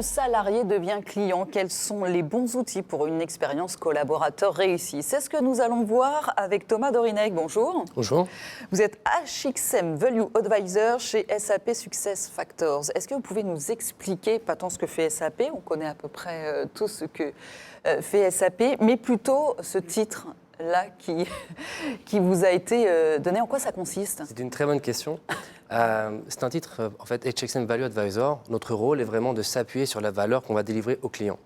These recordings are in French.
salarié devient client, quels sont les bons outils pour une expérience collaborateur réussie? C'est ce que nous allons voir avec Thomas Dorinec. Bonjour. Bonjour. Vous êtes HXM Value Advisor chez SAP SuccessFactors. Est-ce que vous pouvez nous expliquer, pas tant ce que fait SAP, on connaît à peu près tout ce que fait SAP, mais plutôt ce titre-là qui vous a été donné, en quoi ça consiste? C'est une très bonne question. C'est un titre, en fait, HXM Value Advisor. Notre rôle est vraiment de s'appuyer sur la valeur qu'on va délivrer aux clients.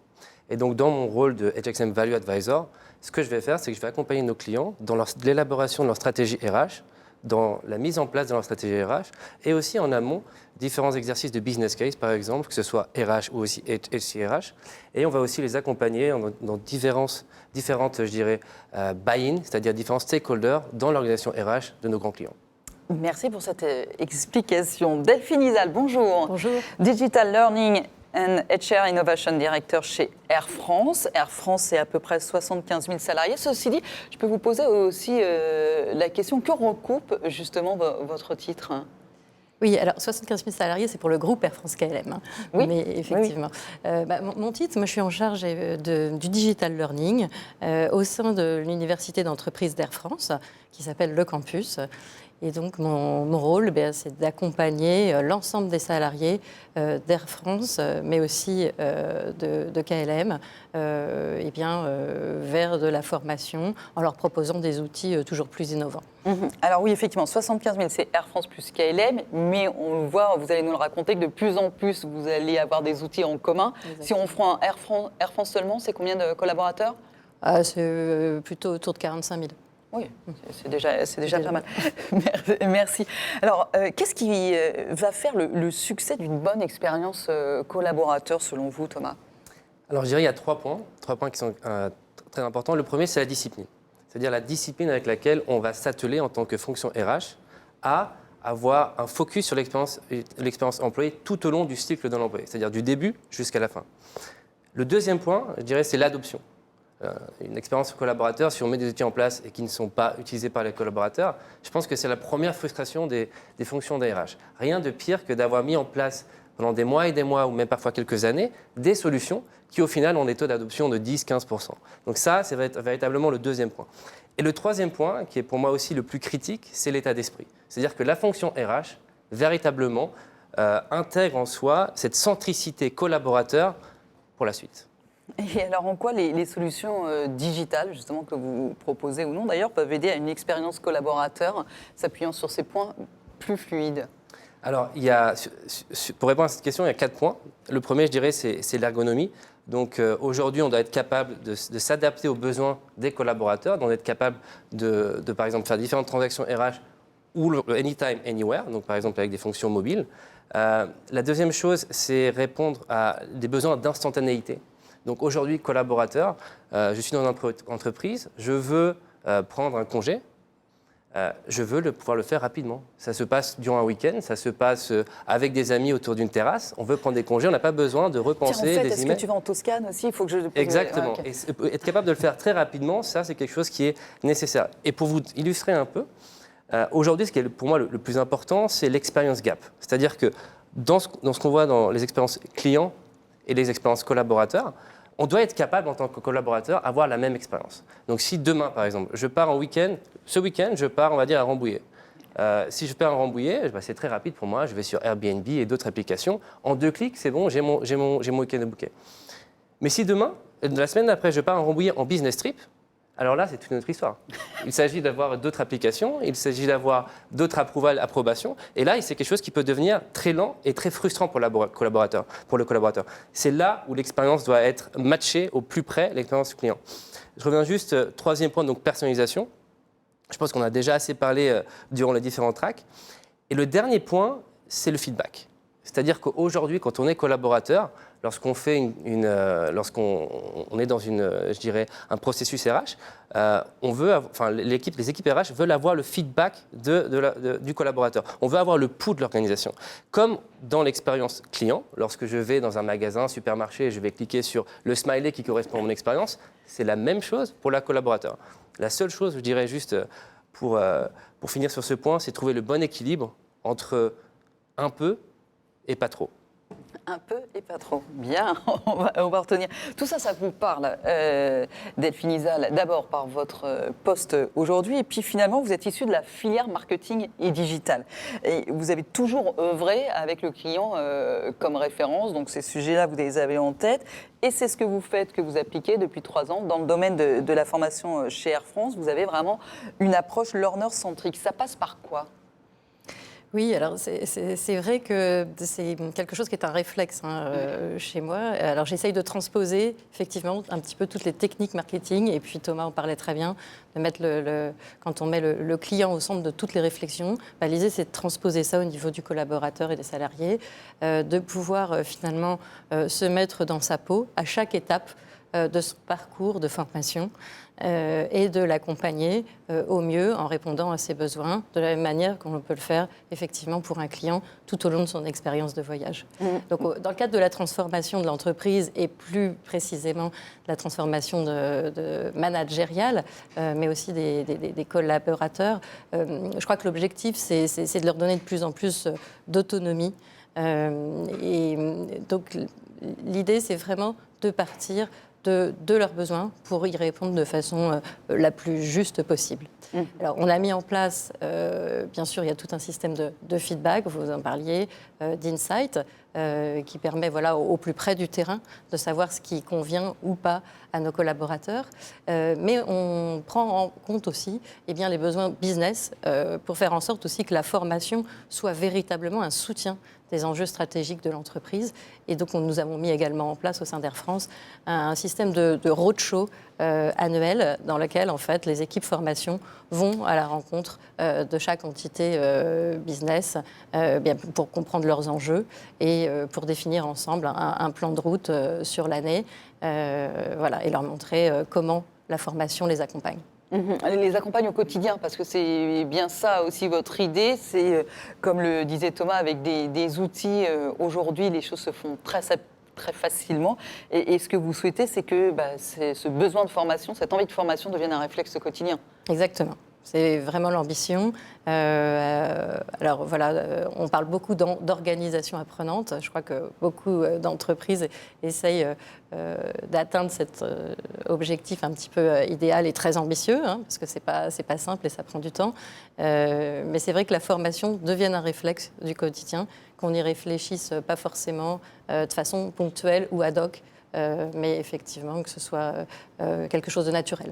Et donc, dans mon rôle de HXM Value Advisor, ce que je vais faire, c'est que je vais accompagner nos clients dans l'élaboration de leur stratégie RH, dans la mise en place de leur stratégie RH, et aussi en amont, différents exercices de business case, par exemple, que ce soit RH ou aussi HCRH. Et on va aussi les accompagner dans différentes, je dirais, buy-in, c'est-à-dire différents stakeholders dans l'organisation RH de nos grands clients. Merci pour cette explication. Delphine Isal, bonjour. Bonjour. Digital Learning and HR Innovation Director chez Air France. Air France, c'est à peu près 75 000 salariés. Ceci dit, je peux vous poser aussi la question, que recoupe justement votre titre? Oui, alors 75 000 salariés, c'est pour le groupe Air France KLM. Hein. Oui. Mais effectivement. Oui. Mon titre, moi je suis en charge du Digital Learning au sein de l'université d'entreprise d'Air France, qui s'appelle Le Campus. Et donc, mon rôle, c'est d'accompagner l'ensemble des salariés d'Air France, mais aussi de KLM, vers de la formation, en leur proposant des outils toujours plus innovants. Alors oui, effectivement, 75 000, c'est Air France plus KLM, mais on le voit, vous allez nous le raconter, que de plus en plus, vous allez avoir des outils en commun. Exactement. Si on prend Air France seulement, c'est combien de collaborateurs? C'est plutôt autour de 45 000. Oui, c'est déjà pas mal. Merci. Alors, qu'est-ce qui va faire le succès d'une bonne expérience collaborateur, selon vous, Thomas? Alors, je dirais qu'il y a trois points qui sont très importants. Le premier, c'est la discipline. C'est-à-dire la discipline avec laquelle on va s'atteler en tant que fonction RH à avoir un focus sur l'expérience employée tout au long du cycle de l'employé, c'est-à-dire du début jusqu'à la fin. Le deuxième point, je dirais, c'est l'adoption. Une expérience collaborateur, si on met des outils en place et qui ne sont pas utilisés par les collaborateurs, je pense que c'est la première frustration des fonctions d'ARH. Rien de pire que d'avoir mis en place pendant des mois et des mois, ou même parfois quelques années, des solutions qui, au final, ont des taux d'adoption de 10-15%. Donc ça, c'est véritablement le deuxième point. Et le troisième point, qui est pour moi aussi le plus critique, c'est l'état d'esprit. C'est-à-dire que la fonction RH, véritablement, intègre en soi cette centricité collaborateur pour la suite. Et alors, en quoi les solutions digitales, justement, que vous proposez ou non, d'ailleurs, peuvent aider à une expérience collaborateur, s'appuyant sur ces points plus fluides? Alors, pour répondre à cette question, il y a 4 points. Le premier, je dirais, c'est l'ergonomie. Donc, aujourd'hui, on doit être capable de s'adapter aux besoins des collaborateurs, d'être capable de, par exemple, faire différentes transactions RH ou le anytime, anywhere, donc par exemple avec des fonctions mobiles. La deuxième chose, c'est répondre à des besoins d'instantanéité. Donc aujourd'hui, collaborateur, je suis dans une entreprise, je veux prendre un congé, je veux pouvoir le faire rapidement. Ça se passe durant un week-end, ça se passe avec des amis autour d'une terrasse. On veut prendre des congés, on n'a pas besoin de repenser des emails. Est-ce que tu vas en Toscane aussi? Il faut que je... Exactement. Ah, okay. Et être capable de le faire très rapidement, ça c'est quelque chose qui est nécessaire. Et pour vous illustrer un peu, aujourd'hui, ce qui est pour moi le plus important, c'est l'expérience gap. C'est-à-dire que dans ce qu'on voit dans les expériences clients et les expériences collaborateurs, on doit être capable, en tant que collaborateur, d'avoir la même expérience. Donc, si demain, par exemple, je pars en week-end, ce week-end, je pars, on va dire, à Rambouillet. Si je pars à Rambouillet, c'est très rapide pour moi. Je vais sur Airbnb et d'autres applications. En 2 clics, c'est bon, j'ai mon week-end de booké. Mais si demain, la semaine d'après, je pars à Rambouillet en business trip, alors là, c'est toute une autre histoire. Il s'agit d'avoir d'autres applications, il s'agit d'avoir d'autres approbations. Et là, c'est quelque chose qui peut devenir très lent et très frustrant pour le collaborateur. C'est là où l'expérience doit être matchée au plus près, l'expérience client. Je reviens juste, troisième point, donc personnalisation. Je pense qu'on a déjà assez parlé durant les différents tracks. Et le dernier point, c'est le feedback. C'est-à-dire qu'aujourd'hui, quand on est collaborateur, lorsqu'on est dans je dirais, un processus RH, les équipes RH veulent avoir le feedback du collaborateur. On veut avoir le pouls de l'organisation. Comme dans l'expérience client, lorsque je vais dans un magasin, un supermarché, et je vais cliquer sur le smiley qui correspond à mon expérience, c'est la même chose pour la collaborateur. La seule chose, je dirais juste, pour finir sur ce point, c'est trouver le bon équilibre entre un peu et pas trop. Un peu et pas trop. Bien, on va retenir. Tout ça, ça vous parle, Delphine Izal, d'abord par votre poste aujourd'hui, et puis finalement, vous êtes issu de la filière marketing et digital. Et vous avez toujours œuvré avec le client comme référence, donc ces sujets-là, vous les avez en tête. Et c'est ce que vous faites, que vous appliquez depuis 3 ans dans le domaine de la formation chez Air France. Vous avez vraiment une approche learner-centrique. Ça passe par quoi ? Oui, alors c'est vrai que c'est quelque chose qui est un réflexe chez moi. Alors j'essaye de transposer effectivement un petit peu toutes les techniques marketing, et puis Thomas en parlait très bien, de mettre quand on met le client au centre de toutes les réflexions, l'idée c'est de transposer ça au niveau du collaborateur et des salariés, de pouvoir finalement se mettre dans sa peau à chaque étape de son parcours de formation et de l'accompagner au mieux en répondant à ses besoins, de la même manière qu'on peut le faire effectivement pour un client tout au long de son expérience de voyage. Donc, dans le cadre de la transformation de l'entreprise et plus précisément de la transformation de managériale, mais aussi des collaborateurs, je crois que l'objectif, c'est de leur donner de plus en plus d'autonomie. Et donc, l'idée, c'est vraiment de partir de leurs besoins pour y répondre de façon la plus juste possible. Alors, on a mis en place, bien sûr, il y a tout un système de feedback, vous en parliez, d'insight, qui permet au plus près du terrain de savoir ce qui convient ou pas à nos collaborateurs. Mais on prend en compte aussi les besoins business pour faire en sorte aussi que la formation soit véritablement un soutien des enjeux stratégiques de l'entreprise. Et donc, nous avons mis également en place au sein d'Air France un système de roadshow annuel dans lequel, en fait, les équipes formation vont à la rencontre de chaque entité business pour comprendre leurs enjeux et pour définir ensemble un plan de route sur l'année et leur montrer comment la formation les accompagne. Les accompagne au quotidien, parce que c'est bien ça aussi votre idée, c'est, comme le disait Thomas, avec des outils, aujourd'hui les choses se font très facilement, et ce que vous souhaitez, c'est que ce besoin de formation, cette envie de formation devienne un réflexe quotidien. Exactement. C'est vraiment l'ambition. On parle beaucoup d'organisation apprenante. Je crois que beaucoup d'entreprises essayent d'atteindre cet objectif un petit peu idéal et très ambitieux, parce que c'est pas simple et ça prend du temps. Mais c'est vrai que la formation devienne un réflexe du quotidien, qu'on y réfléchisse pas forcément de façon ponctuelle ou ad hoc, mais effectivement que ce soit quelque chose de naturel.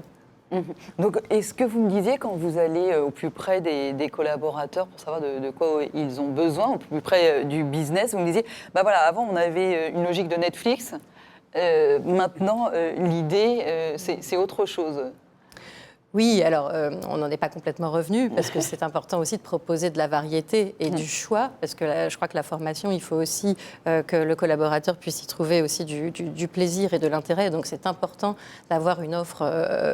Donc, est-ce que vous me disiez, quand vous allez au plus près des collaborateurs pour savoir de quoi ils ont besoin, au plus près du business, vous me disiez, avant on avait une logique de Netflix, maintenant l'idée c'est autre chose. Oui, alors on n'en est pas complètement revenu parce que c'est important aussi de proposer de la variété et du choix, parce que je crois que la formation, il faut aussi que le collaborateur puisse y trouver aussi du plaisir et de l'intérêt. Donc c'est important d'avoir une offre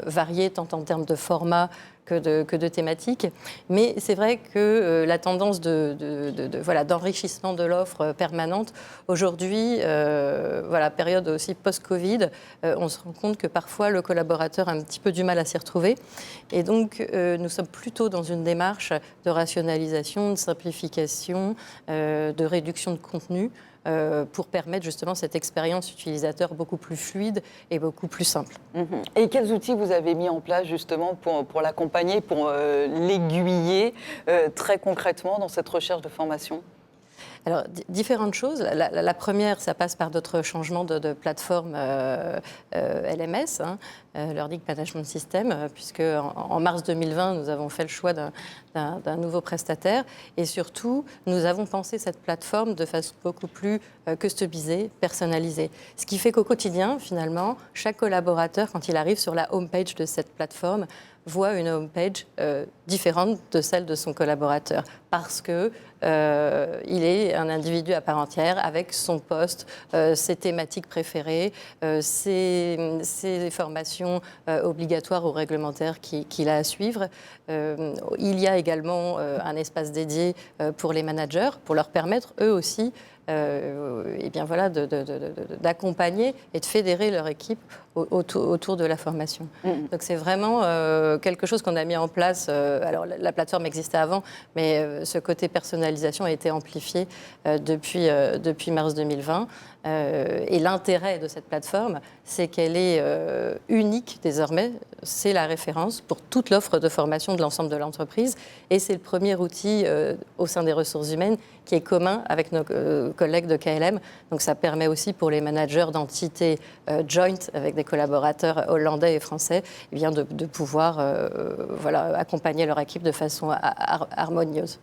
variée tant en termes de format que de thématiques. Mais c'est vrai que la tendance d'enrichissement de l'offre permanente, aujourd'hui, période aussi post-Covid, on se rend compte que parfois le collaborateur a un petit peu du mal à s'y retrouver. Et donc, nous sommes plutôt dans une démarche de rationalisation, de simplification, de réduction de contenu, pour permettre justement cette expérience utilisateur beaucoup plus fluide et beaucoup plus simple. Et quels outils vous avez mis en place justement pour l'accompagner, pour l'aiguiller très concrètement dans cette recherche de formation ? Alors, différentes choses. La première, ça passe par d'autres changements de plateforme LMS, Learning Management System, puisque en mars 2020, nous avons fait le choix d'un nouveau prestataire. Et surtout, nous avons pensé cette plateforme de façon beaucoup plus customisée, personnalisée. Ce qui fait qu'au quotidien, finalement, chaque collaborateur, quand il arrive sur la homepage de cette plateforme, voit une homepage différente de celle de son collaborateur, parce que il est un individu à part entière avec son poste, ses thématiques préférées, ses formations obligatoires ou réglementaires qu'il a à suivre. Il y a également un espace dédié pour les managers, pour leur permettre eux aussi et bien voilà, d'accompagner et de fédérer leur équipe autour de la formation. Donc c'est vraiment quelque chose qu'on a mis en place. Alors la plateforme existait avant, mais ce côté personnalisation a été amplifié depuis mars 2020. Et l'intérêt de cette plateforme, c'est qu'elle est unique désormais. C'est la référence pour toute l'offre de formation de l'ensemble de l'entreprise. Et c'est le premier outil au sein des ressources humaines qui est commun avec nos collègues de KLM. Donc ça permet aussi pour les managers d'entités joint avec des collaborateurs hollandais et français, eh bien de pouvoir accompagner leur équipe de façon harmonieuse.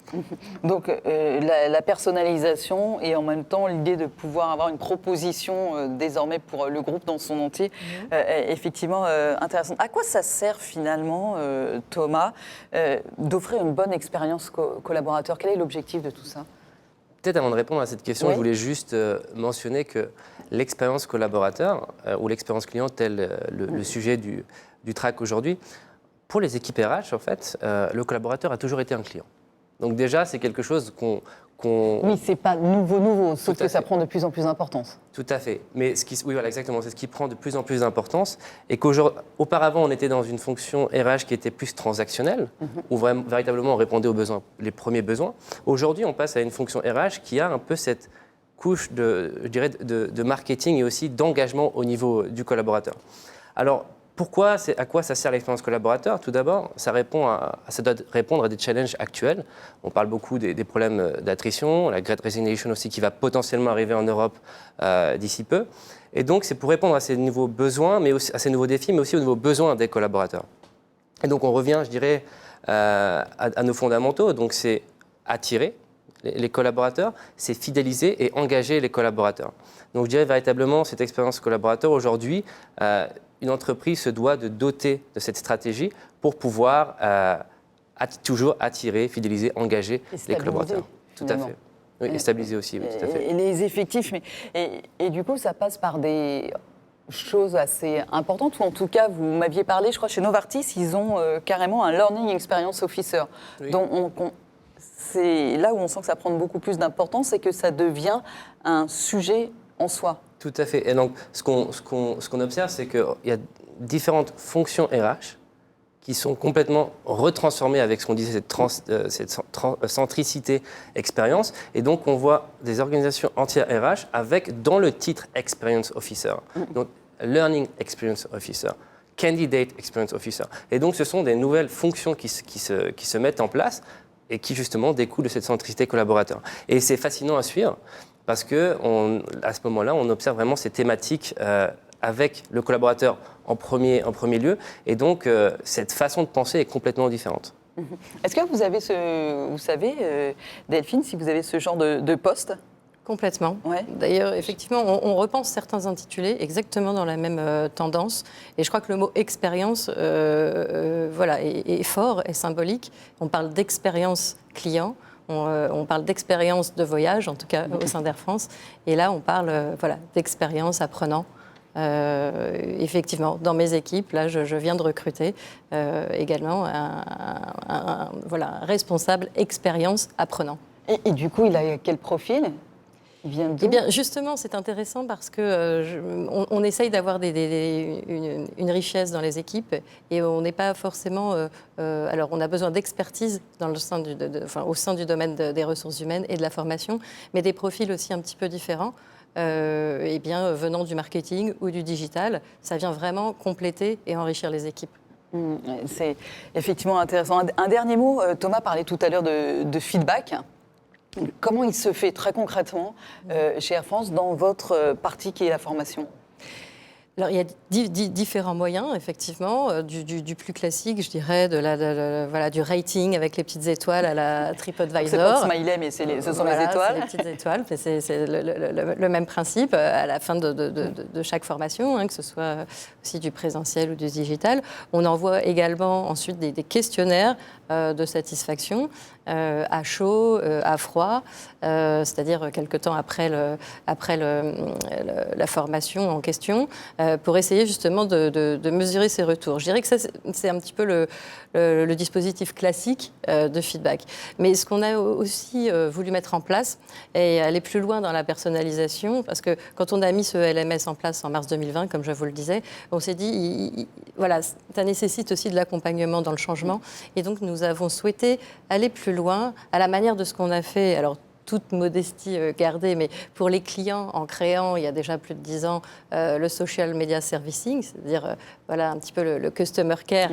Donc la personnalisation et en même temps l'idée de pouvoir avoir une proposition désormais pour le groupe dans son entier est effectivement intéressante. À quoi ça sert finalement, Thomas, d'offrir une bonne expérience collaborateur? Quel est l'objectif de tout ça? Peut-être avant de répondre à cette question, Oui. je voulais juste mentionner que l'expérience collaborateur ou l'expérience client, tel le sujet du track aujourd'hui, pour les équipes RH, en fait, le collaborateur a toujours été un client. Donc déjà, c'est quelque chose qu'on... Oui, c'est pas nouveau, sauf Tout à que ça fait. prend de plus en plus d'importance. Tout à fait. Mais oui, voilà, exactement. C'est ce qui prend de plus en plus d'importance. Et qu'auparavant, on était dans une fonction RH qui était plus transactionnelle, où véritablement on répondait aux besoins, les premiers besoins. Aujourd'hui, on passe à une fonction RH qui a un peu cette couche de marketing et aussi d'engagement au niveau du collaborateur. Alors, à quoi ça sert l'expérience collaborateur? Tout d'abord, ça doit répondre à des challenges actuels. On parle beaucoup des problèmes d'attrition, la Great Resignation aussi qui va potentiellement arriver en Europe d'ici peu. Et donc, c'est pour répondre à ces nouveaux besoins, mais aussi à ces nouveaux défis, mais aussi aux nouveaux besoins des collaborateurs. Et donc, on revient, je dirais, à nos fondamentaux. Donc, c'est attirer les collaborateurs, c'est fidéliser et engager les collaborateurs. Donc, je dirais véritablement, cette expérience collaborateur, aujourd'hui, une entreprise se doit de doter de cette stratégie pour pouvoir toujours attirer, fidéliser, engager les collaborateurs. Tout à fait. Oui, et stabiliser aussi, oui, tout à fait. Et les effectifs, et du coup, ça passe par des choses assez importantes, ou en tout cas, vous m'aviez parlé, je crois, chez Novartis, ils ont carrément un Learning Experience Officer. Oui. Donc, c'est là où on sent que ça prend beaucoup plus d'importance et que ça devient un sujet en soi. Tout à fait. Et donc, ce qu'on observe, c'est qu'il y a différentes fonctions RH qui sont complètement retransformées avec ce qu'on disait, cette centricité expérience. Et donc, on voit des organisations entières RH avec, dans le titre, Experience Officer. Donc, Learning Experience Officer, Candidate Experience Officer. Et donc, ce sont des nouvelles fonctions qui se mettent en place et qui, justement, découlent de cette centricité collaborateur. Et c'est fascinant à suivre. Parce qu'à ce moment-là, on observe vraiment ces thématiques avec le collaborateur en premier lieu. Et donc, cette façon de penser est complètement différente. Est-ce que vous avez vous savez, Delphine, si vous avez ce genre de poste? Complètement. Ouais. D'ailleurs, effectivement, on repense certains intitulés exactement dans la même tendance. Et je crois que le mot expérience est fort et symbolique. On parle d'expérience client. On parle d'expérience de voyage, en tout cas au sein d'Air France. Et là, on parle d'expérience apprenant. Effectivement, dans mes équipes, là, je viens de recruter également un responsable expérience apprenant. Et du coup, il a quel profil? Il vient d'où? Eh bien, justement, c'est intéressant parce que on essaye d'avoir une richesse dans les équipes et on n'est pas forcément. Alors, on a besoin d'expertise au sein du domaine des ressources humaines et de la formation, mais des profils aussi un petit peu différents. Venant du marketing ou du digital, ça vient vraiment compléter et enrichir les équipes. C'est effectivement intéressant. Un dernier mot, Thomas parlait tout à l'heure de feedback. Comment il se fait très concrètement chez Air France dans votre partie qui est la formation? Alors, il y a différents moyens, effectivement, du plus classique, je dirais, du rating avec les petites étoiles à la TripAdvisor. C'est pas le smiley, mais ce sont les étoiles. C'est les petites étoiles, c'est le même principe à la fin de chaque formation, que ce soit aussi du présentiel ou du digital. On envoie également ensuite des questionnaires de satisfaction à chaud, à froid, c'est-à-dire quelque temps après la formation en question. pour essayer justement de mesurer ces retours. Je dirais que ça, c'est un petit peu le dispositif classique de feedback. Mais ce qu'on a aussi voulu mettre en place et aller plus loin dans la personnalisation, parce que quand on a mis ce LMS en place en mars 2020, comme je vous le disais, on s'est dit, voilà, ça nécessite aussi de l'accompagnement dans le changement. Et donc, nous avons souhaité aller plus loin à la manière de ce qu'on a fait. Alors, toute modestie gardée, mais pour les clients, en créant, il y a déjà plus de 10 ans, le social media servicing, c'est-à-dire voilà, un petit peu le customer care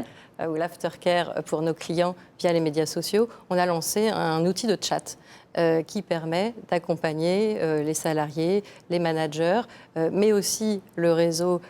ou l'aftercare pour nos clients via les médias sociaux, on a lancé un outil de chat qui permet d'accompagner les salariés, les managers, mais aussi le réseau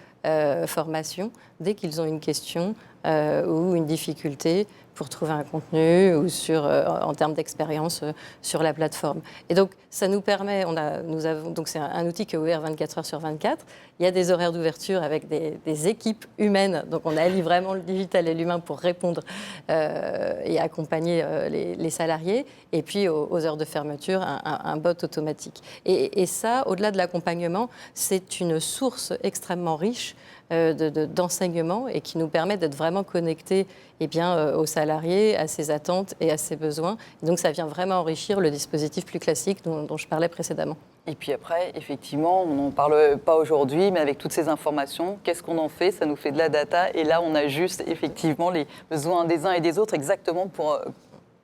formation dès qu'ils ont une question ou une difficulté pour trouver un contenu ou en termes d'expérience sur la plateforme. Et donc, ça nous permet, donc c'est un outil qui est ouvert 24 heures sur 24. Il y a des horaires d'ouverture avec des équipes humaines. Donc, on allie vraiment le digital et l'humain pour répondre et accompagner les salariés. Et puis, aux heures de fermeture, un bot automatique. Et ça, au-delà de l'accompagnement, c'est une source extrêmement riche d'enseignement et qui nous permet d'être vraiment connectés aux salariés, à ses attentes et à ses besoins. Et donc, ça vient vraiment enrichir le dispositif plus classique dont je parlais précédemment. Et puis après, effectivement, on n'en parle pas aujourd'hui, mais avec toutes ces informations, qu'est-ce qu'on en fait? Ça nous fait de la data. Et là, on ajuste effectivement les besoins des uns et des autres exactement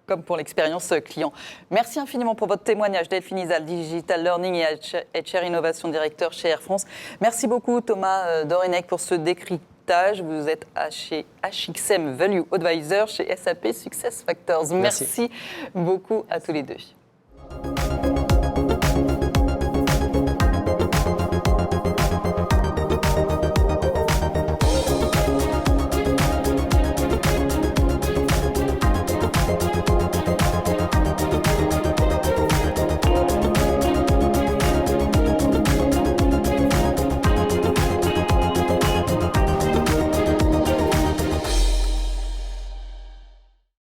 comme pour l'expérience client. Merci infiniment pour votre témoignage, Delphine Izal, Digital Learning et HR Innovation Directeur chez Air France. Merci beaucoup, Thomas Dorenec, pour ce décryptage. Vous êtes chez HXM Value Advisor, chez SAP SuccessFactors. Merci beaucoup à tous les deux.